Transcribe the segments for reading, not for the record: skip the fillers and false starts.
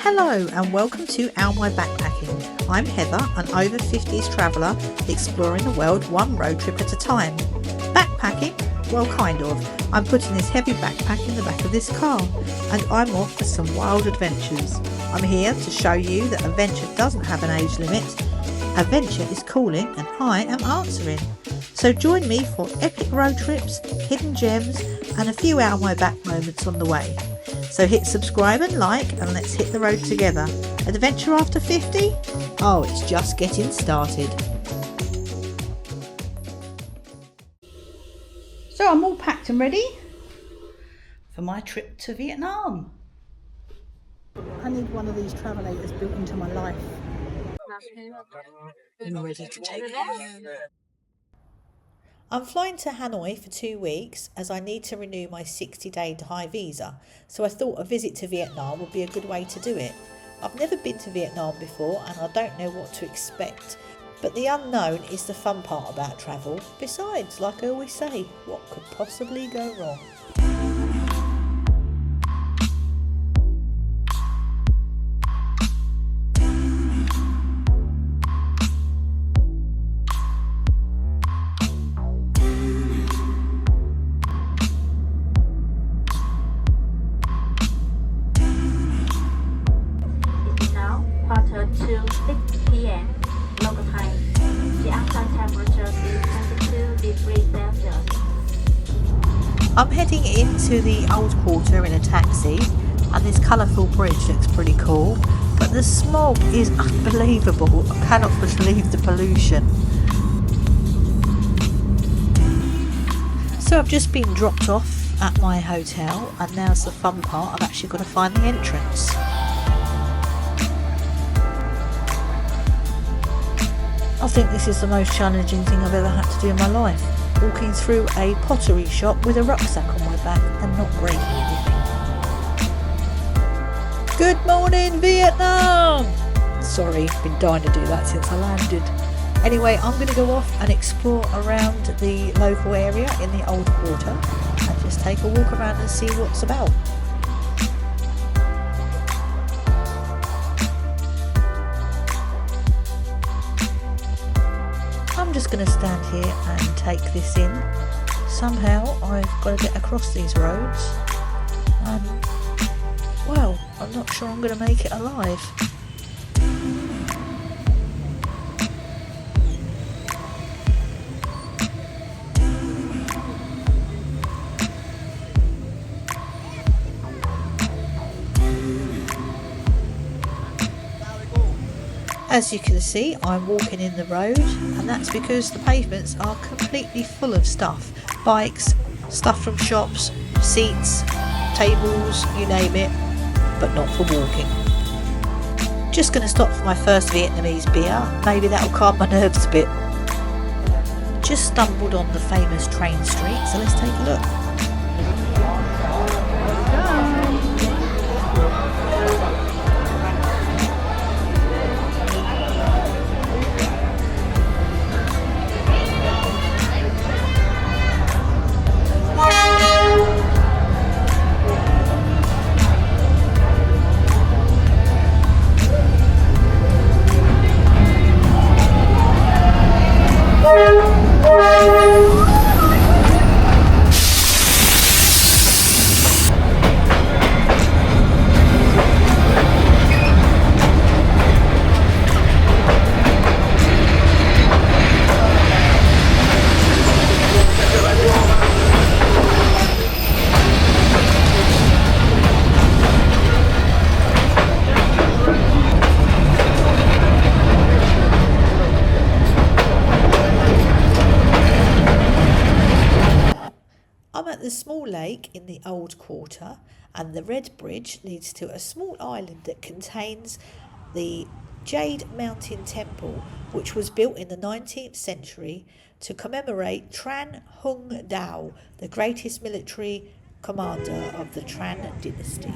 Hello and welcome to owmyback-packing. I'm Heather, an over 50s traveller exploring the world one road trip at a time. Backpacking? Well, kind of. I'm putting this heavy backpack in the back of this car and I'm off for some wild adventures. I'm here to show you that adventure doesn't have an age limit. Adventure is calling and I am answering. So join me for epic road trips, hidden gems and a few out of my back moments on the way. So hit subscribe and like and let's hit the road together. Adventure after 50? Oh, it's just getting started. So I'm all packed and ready for my trip to Vietnam. I need one of these travelators built into my life. I'm ready to take it. I'm flying to Hanoi for 2 weeks as I need to renew my 60-day Thai visa, so I thought a visit to Vietnam would be a good way to do it. I've never been to Vietnam before and I don't know what to expect, but the unknown is the fun part about travel. Besides, like I always say, what could possibly go wrong? Quarter to 6 p.m. local time. The outside temperature is 22 degrees Celsius. I'm heading into the old quarter in a taxi and this colourful bridge looks pretty cool, but the smog is unbelievable. I cannot believe the pollution. So I've just been dropped off at my hotel and now's the fun part. I've actually got to find the entrance. I think this is the most challenging thing I've ever had to do in my life. Walking through a pottery shop with a rucksack on my back and not breaking anything. Good morning, Vietnam! Sorry, been dying to do that since I landed. Anyway, I'm going to go off and explore around the local area in the old quarter and just take a walk around and see what's about. I'm just going to stand here and take this in. Somehow I've got to get across these roads and, well, I'm not sure I'm going to make it alive. As you can see, I'm walking in the road and that's because the pavements are completely full of stuff. Bikes, stuff from shops, seats, tables, you name it, but not for walking. Just going to stop for my first Vietnamese beer, maybe that'll calm my nerves a bit. Just stumbled on the famous train street, so let's take a look. I'm at the small lake in the old quarter and the red bridge leads to a small island that contains the Jade Mountain Temple, which was built in the 19th century to commemorate Tran Hung Dao, the greatest military commander of the Tran dynasty.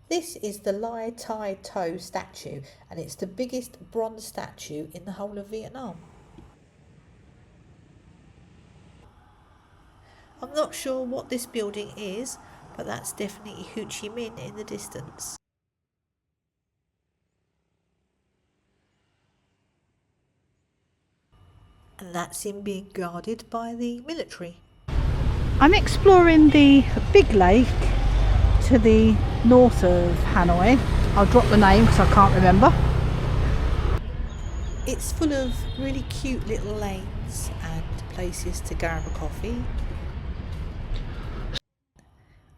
This is the Lai Tai To statue and it's the biggest bronze statue in the whole of Vietnam. I'm not sure what this building is, but that's definitely Ho Chi Minh in the distance. And that's him being guarded by the military. I'm exploring the big lake to the north of Hanoi. I'll drop the name because I can't remember. It's full of really cute little lanes and places to grab a coffee.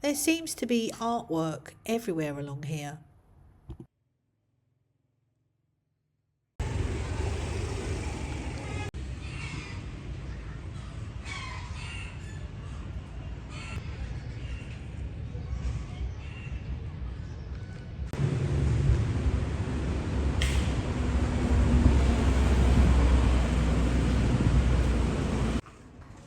There seems to be artwork everywhere along here.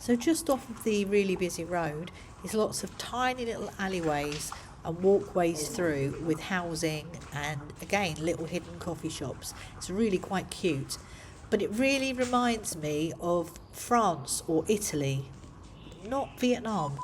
So just off of the really busy road is lots of tiny little alleyways and walkways through with housing and again little hidden coffee shops. It's really quite cute, but it really reminds me of France or Italy, not Vietnam.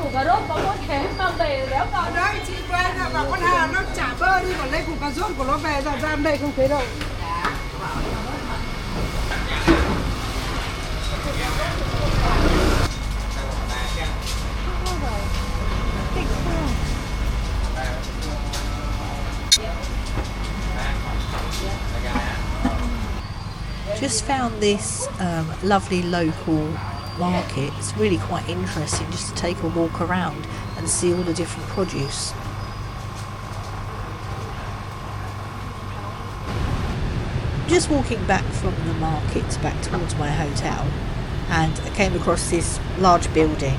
Củ cà rốt có mỗi thế mang về đéo còn. Đấy chị quen là bảo con Hà nó chả bơ đi còn lấy củ cà rốt của nó về ra giam đây không thấy đâu. Just found this lovely local market. It's really quite interesting just to take a walk around and see all the different produce. Just walking back from the market back towards my hotel, and I came across this large building.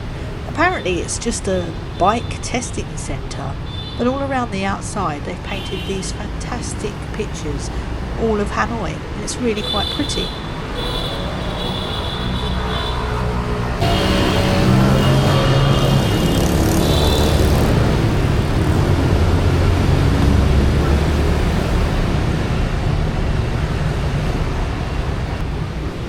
Apparently it's just a bike testing centre, but all around the outside they've painted these fantastic pictures all of Hanoi, and it's really quite pretty.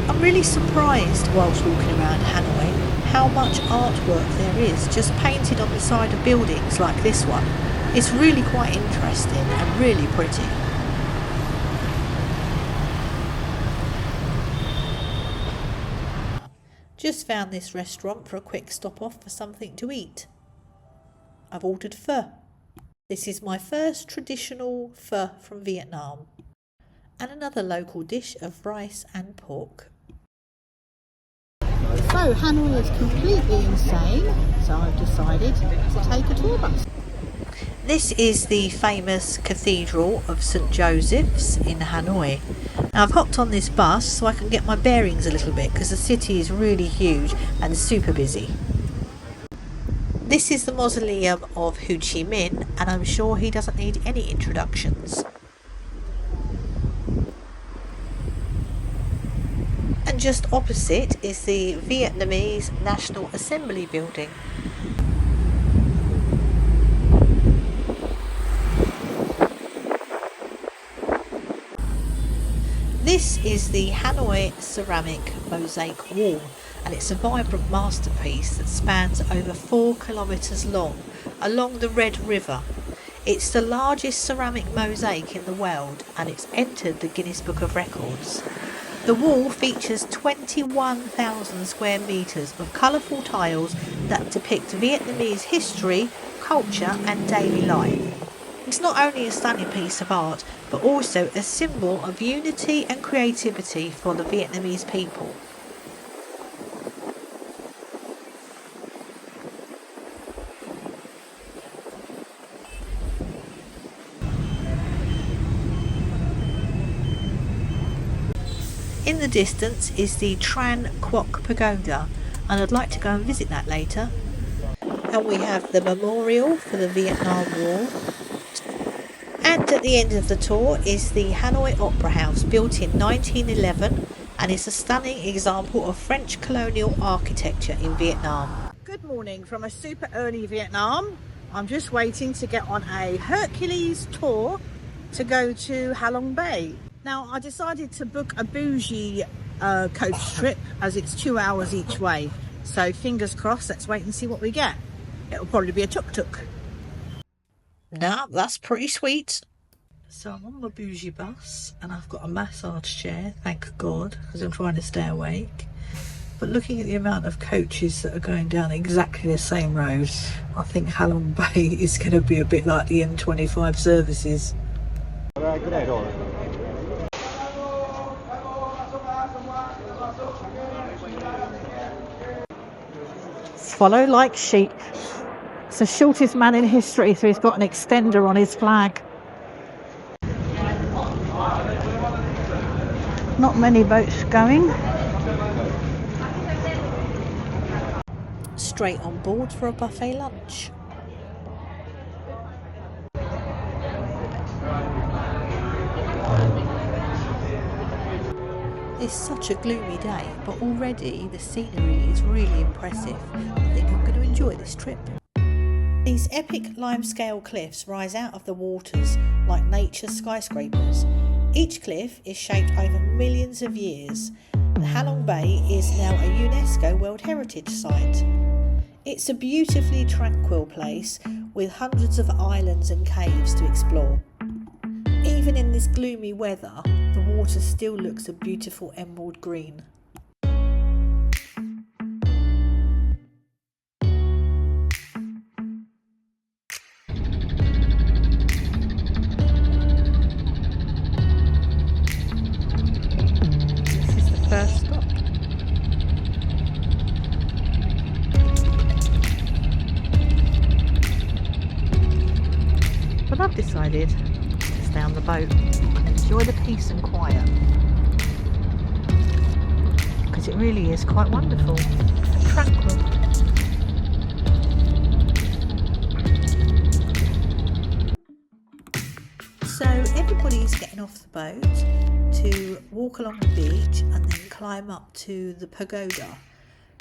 I'm really surprised whilst walking around Hanoi how much artwork there is just painted on the side of buildings like this one. It's really quite interesting and really pretty. Just found this restaurant for a quick stop off for something to eat. I've ordered pho. This is my first traditional pho from Vietnam, and another local dish of rice and pork. So Hanoi is completely insane, so I've decided to take a tour bus. This is the famous Cathedral of St Joseph's in Hanoi. Now I've hopped on this bus so I can get my bearings a little bit because the city is really huge and super busy. This is the mausoleum of Ho Chi Minh, and I'm sure he doesn't need any introductions. And just opposite is the Vietnamese National Assembly building. This is the Hanoi ceramic mosaic wall, and it's a vibrant masterpiece that spans over 4 kilometres long along the Red River. It's the largest ceramic mosaic in the world and it's entered the Guinness Book of Records. The wall features 21,000 square metres of colourful tiles that depict Vietnamese history, culture and daily life. It's not only a stunning piece of art, but also a symbol of unity and creativity for the Vietnamese people. In the distance is the Tran Quoc Pagoda, and I'd like to go and visit that later. And we have the memorial for the Vietnam War. And at the end of the tour is the Hanoi Opera House, built in 1911, and it's a stunning example of French colonial architecture in Vietnam. Good morning from a super early Vietnam. I'm just waiting to get on a Hercules tour to go to Halong Bay. Now I decided to book a bougie coach trip as it's 2 hours each way. So fingers crossed, let's wait and see what we get. It'll probably be a tuk-tuk. Now that's pretty sweet. So I'm on my bougie bus and I've got a massage chair, thank God, because I'm trying to stay awake. But looking at the amount of coaches that are going down exactly the same road, I think Halong Bay is going to be a bit like the M25 services. Follow like sheep. It's the shortest man in history, so he's got an extender on his flag. Not many boats going. Straight on board for a buffet lunch. It's such a gloomy day, but already the scenery is really impressive. I think I'm going to enjoy this trip. These epic limescale cliffs rise out of the waters like nature's skyscrapers. Each cliff is shaped over millions of years. The Halong Bay is now a UNESCO World Heritage Site. It's a beautifully tranquil place with hundreds of islands and caves to explore. Even in this gloomy weather, the water still looks a beautiful emerald green. This is the first stop. But I've decided to stay on the boat and enjoy the peace and quiet, because it really is quite wonderful and tranquil. So everybody's getting off the boat to walk along the beach and then climb up to the pagoda.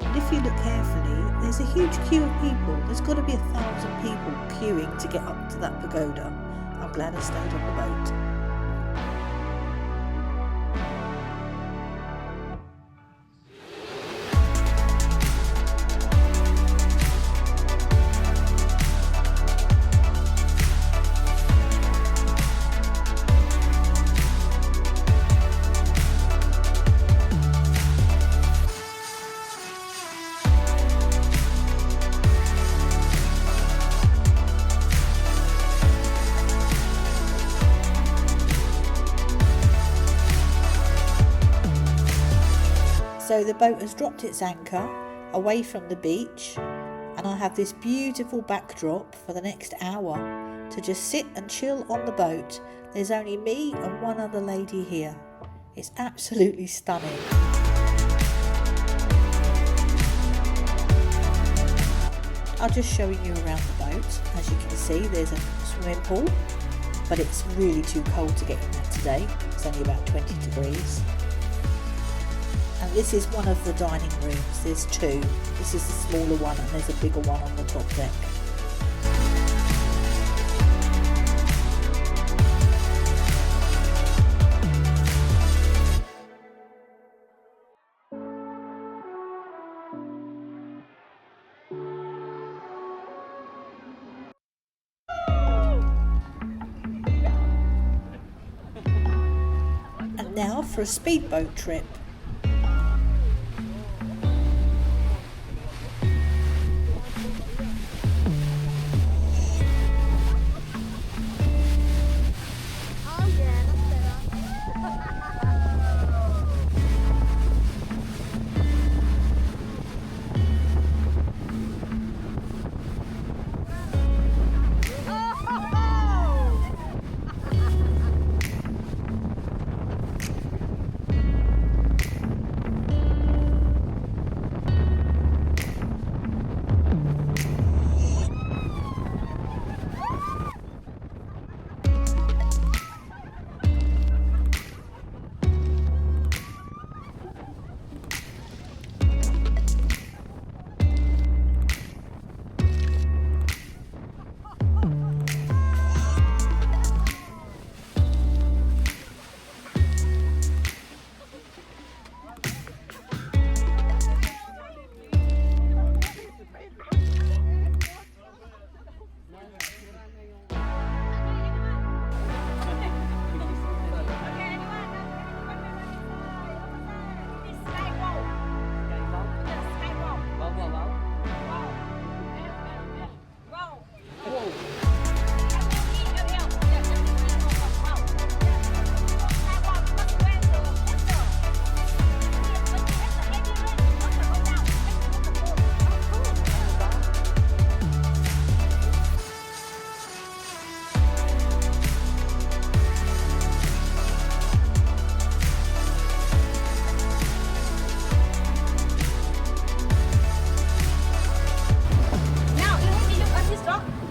And if you look carefully, there's a huge queue of people. There's got to be 1,000 people queuing to get up to that pagoda. I'm glad I stayed on the boat. So the boat has dropped its anchor away from the beach, and I have this beautiful backdrop for the next hour to just sit and chill on the boat. There's only me and one other lady here. It's absolutely stunning. I'll just showing you around the boat. As you can see, there's a swimming pool, but it's really too cold to get in there today. It's only about 20 degrees. And this is one of the dining rooms. There's two. This is the smaller one and there's a bigger one on the top deck. Now for a speedboat trip.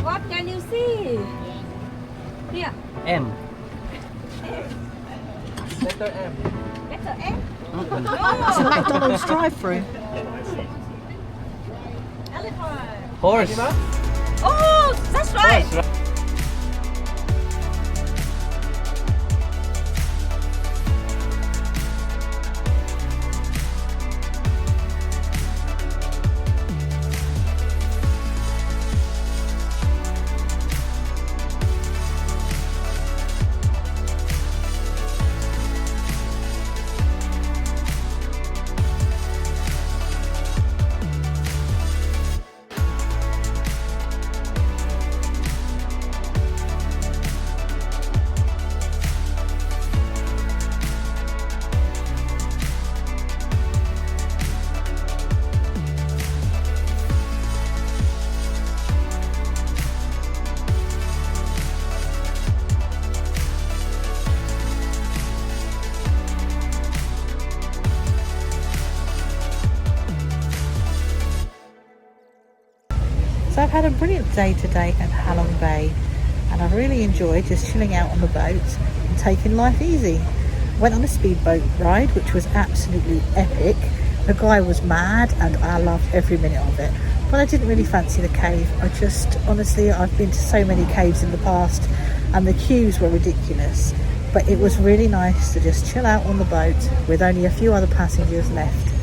What can you see? Here. M. Letter M. Letter M. It's a McDonald's drive-through. Elephant. Horse. Oh, that's right. Horse, right? So I've had a brilliant day today at Halong Bay, and I've really enjoyed just chilling out on the boat and taking life easy. Went on a speedboat ride, which was absolutely epic. The guy was mad and I loved every minute of it. But I didn't really fancy the cave. Honestly, I've been to so many caves in the past and the queues were ridiculous. But it was really nice to just chill out on the boat with only a few other passengers left.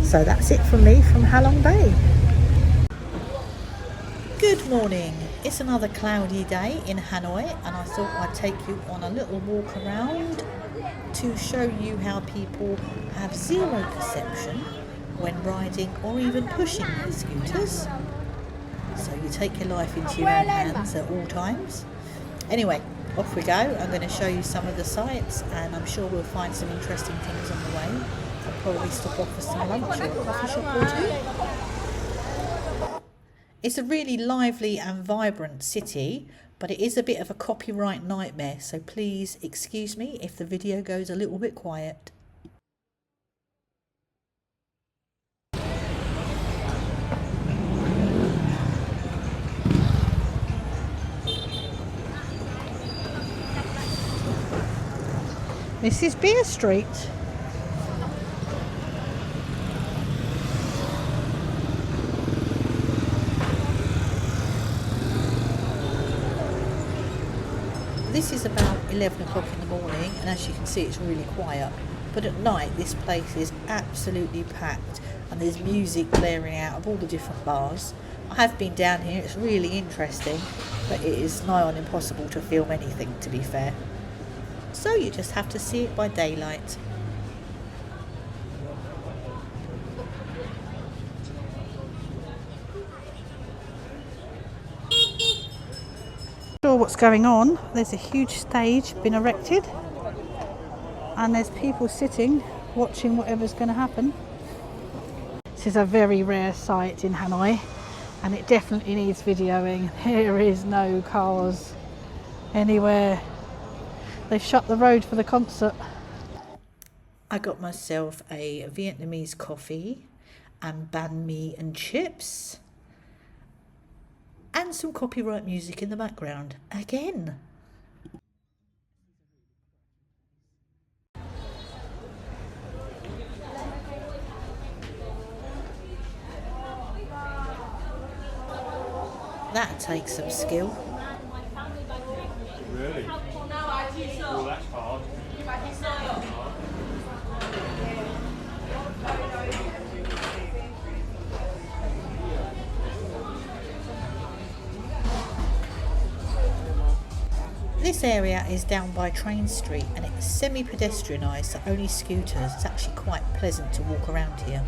So that's it from me from Halong Bay. Good morning. It's another cloudy day in Hanoi, and I thought I'd take you on a little walk around to show you how people have zero perception when riding or even pushing their scooters. So you take your life into your own hands at all times. Anyway, off we go. I'm going to show you some of the sights, and I'm sure we'll find some interesting things on the way. I'll probably stop off for some lunch or a coffee shop or two. It's a really lively and vibrant city, but it is a bit of a copyright nightmare, so please excuse me if the video goes a little bit quiet. This is Beer Street. This is about 11 o'clock in the morning, and as you can see it's really quiet, but at night this place is absolutely packed and there's music blaring out of all the different bars. I have been down here, it's really interesting, but it is nigh on impossible to film anything, to be fair. so you just have to see it by daylight. Sure what's going on. There's a huge stage been erected and there's people sitting watching whatever's going to happen. This is a very rare sight in Hanoi and it definitely needs videoing. There is no cars anywhere. They've shut the road for the concert. I got myself a Vietnamese coffee and banh mi and chips and some copyright music in the background again. That takes some skill. Really? Well, that's hard. This area is down by Train Street and it's semi-pedestrianised, so only scooters. It's actually quite pleasant to walk around here.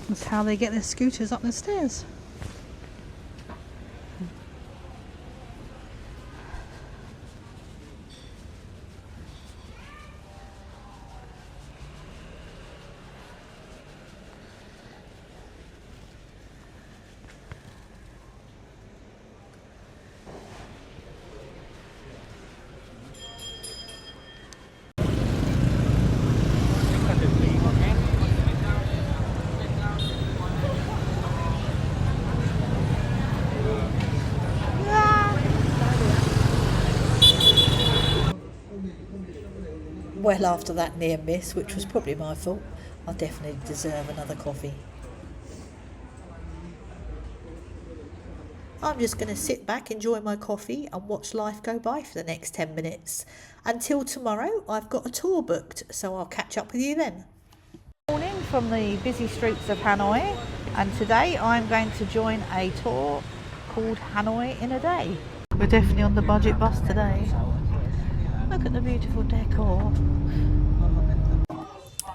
That's how they get their scooters up the stairs. Well, after that near miss, which was probably my fault, I definitely deserve another coffee. I'm just going to sit back, enjoy my coffee and watch life go by for the next 10 minutes. Until tomorrow, I've got a tour booked, so I'll catch up with you then. Morning from the busy streets of Hanoi, and today I'm going to join a tour called Hanoi in a Day. We're definitely on the budget bus today. Look at the beautiful decor.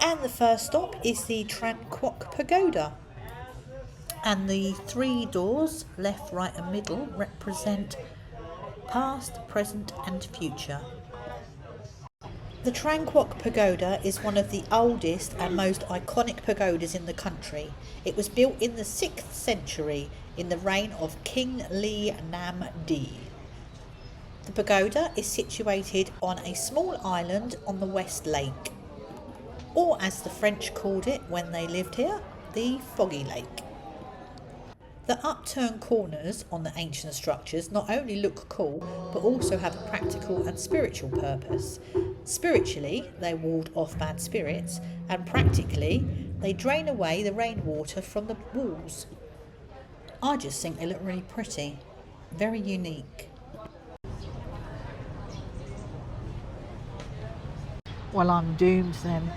And the first stop is the Tran Quoc Pagoda. And the three doors, left, right and middle, represent past, present and future. The Tran Quoc Pagoda is one of the oldest and most iconic pagodas in the country. It was built in the 6th century in the reign of King Li Nam Di. The pagoda is situated on a small island on the West Lake, or as the French called it when they lived here, the Foggy Lake. The upturned corners on the ancient structures not only look cool, but also have a practical and spiritual purpose. Spiritually, they ward off bad spirits, and practically, they drain away the rainwater from the walls. I just think they look really pretty, very unique. Well, I'm doomed then.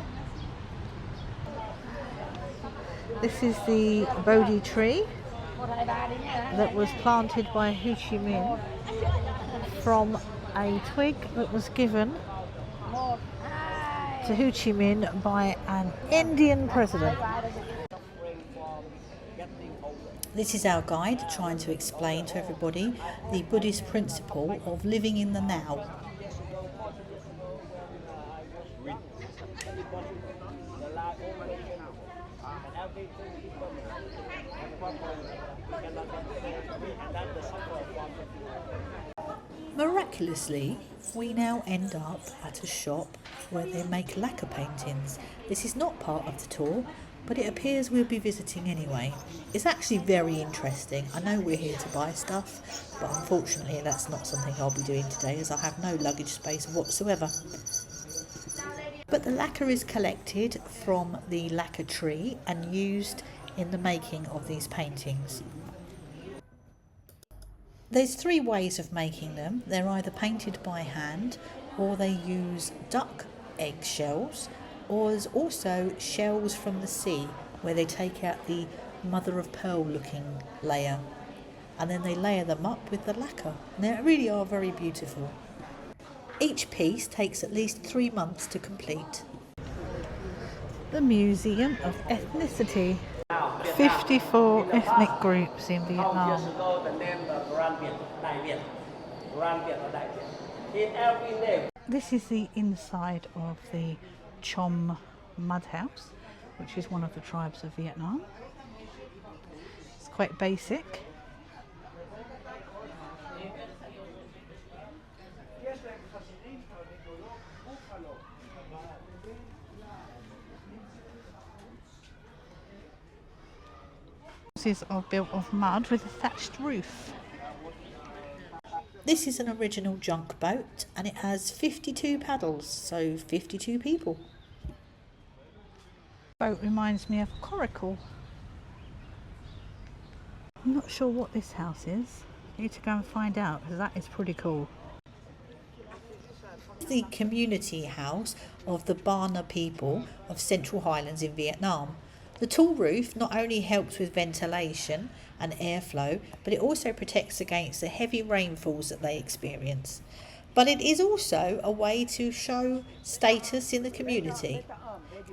This is the Bodhi tree that was planted by Ho Chi Minh from a twig that was given to Ho Chi Minh by an Indian president. This is our guide trying to explain to everybody the Buddhist principle of living in the now. Miraculously, we now end up at a shop where they make lacquer paintings. This is not part of the tour, but it appears we'll be visiting anyway. It's actually very interesting. I know we're here to buy stuff, but unfortunately that's not something I'll be doing today as I have no luggage space whatsoever. But the lacquer is collected from the lacquer tree and used in the making of these paintings. There's 3 ways of making them. They're either painted by hand, or they use duck egg shells, or there's also shells from the sea where they take out the mother of pearl looking layer and then they layer them up with the lacquer. And they really are very beautiful. Each piece takes at least 3 months to complete. The Museum of Ethnicity. 54 ethnic groups in Vietnam. This is the inside of the Chom mud house, which is one of the tribes of Vietnam. It's quite basic. Houses are built of mud with a thatched roof. This is an original junk boat and it has 52 paddles, so 52 people. Boat reminds me of a coracle. I'm not sure what this house is. I need to go and find out because that is pretty cool. The community house of the Bana people of Central Highlands in Vietnam. The tall roof not only helps with ventilation and airflow, but it also protects against the heavy rainfalls that they experience. But it is also a way to show status in the community.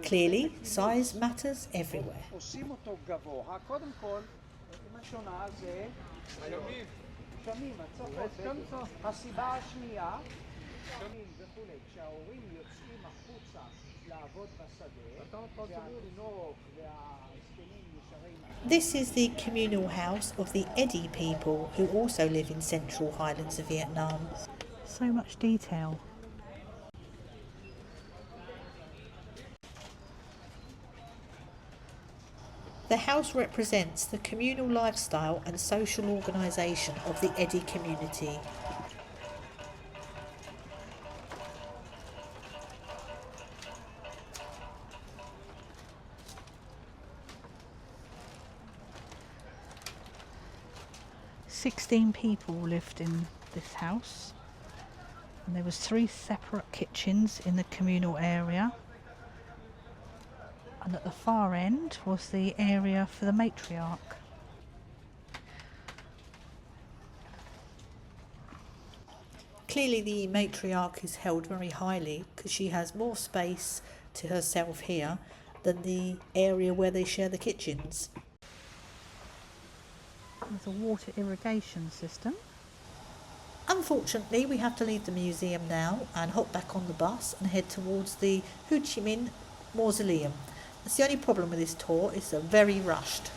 Clearly, size matters everywhere. This is the communal house of the Eddie people who also live in Central Highlands of Vietnam. So much detail. The house represents the communal lifestyle and social organisation of the Eddie community. "16 people lived in this house, and there was 3 separate kitchens in the communal area, and at the far end was the area for the matriarch. Clearly the matriarch is held very highly because she has more space to herself here than the area where they share the kitchens. There's a water irrigation system. Unfortunately, we have to leave the museum now and hop back on the bus and head towards the Ho Chi Minh Mausoleum. That's the only problem with this tour, it's very rushed.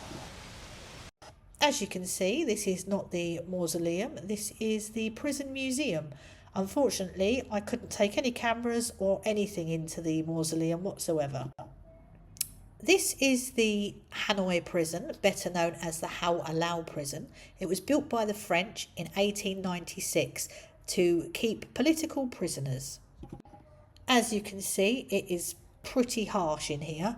As you can see, this is not the mausoleum, this is the prison museum. Unfortunately, I couldn't take any cameras or anything into the mausoleum whatsoever. This is the Hanoi prison, better known as the Hao Alao prison. It was built by the French in 1896 to keep political prisoners. As you can see, it is pretty harsh in here,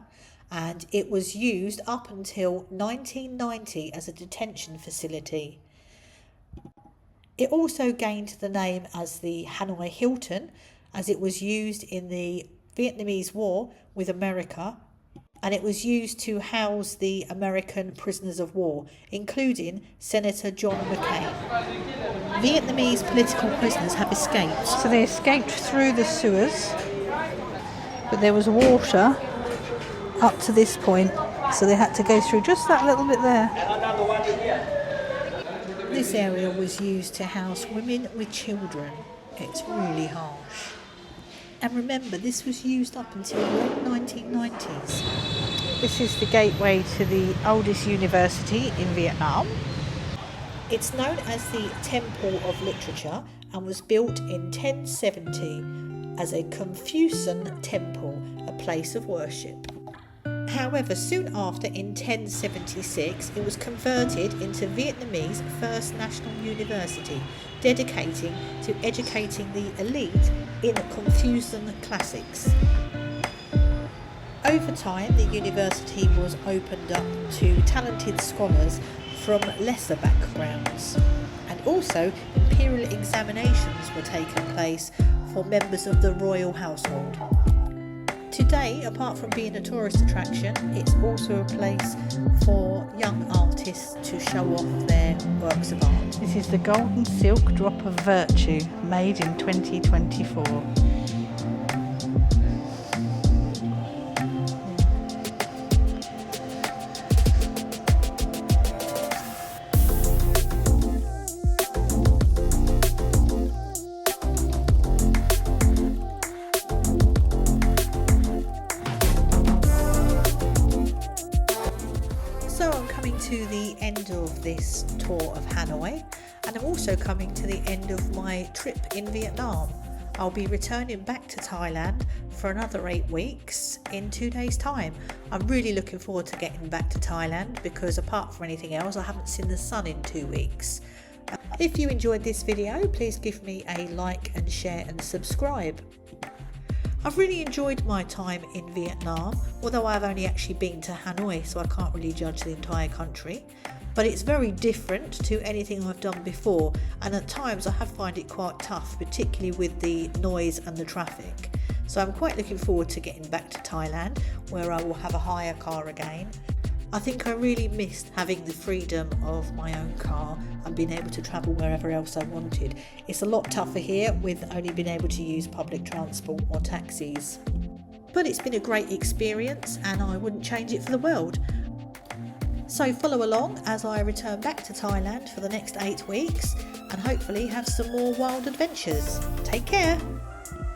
and it was used up until 1990 as a detention facility. It also gained the name as the Hanoi Hilton, as it was used in the Vietnamese War with America, and it was used to house the American prisoners of war, including Senator John McCain. Vietnamese political prisoners have escaped. So they escaped through the sewers, but there was water up to this point, so they had to go through just that little bit there. This area was used to house women with children. It's really harsh. And remember, this was used up until the late 1990s. This is the gateway to the oldest university in Vietnam. It's known as the Temple of Literature and was built in 1070 as a Confucian temple, a place of worship. However, soon after, in 1076, it was converted into Vietnamese First National University, dedicating to educating the elite in Confucian classics. Over time, the university was opened up to talented scholars from lesser backgrounds, and also imperial examinations were taking place for members of the royal household. Today, apart from being a tourist attraction, it's also a place for young artists to show off their works of art. This is the golden silk drop of virtue, made in 2024. So I'm coming to the end of this tour of Hanoi, and I'm also coming to the end of my trip in Vietnam. I'll be returning back to Thailand for another 8 weeks in 2 days' time. I'm really looking forward to getting back to Thailand because apart from anything else, I haven't seen the sun in 2 weeks. If you enjoyed this video, please give me a like and share and subscribe. I've really enjoyed my time in Vietnam, although I've only actually been to Hanoi, so I can't really judge the entire country. But it's very different to anything I've done before, and at times I have found it quite tough, particularly with the noise and the traffic. So I'm quite looking forward to getting back to Thailand, where I will have a hire car again. I think I really missed having the freedom of my own car and being able to travel wherever else I wanted. It's a lot tougher here with only being able to use public transport or taxis. But it's been a great experience and I wouldn't change it for the world. So follow along as I return back to Thailand for the next 8 weeks and hopefully have some more wild adventures. Take care!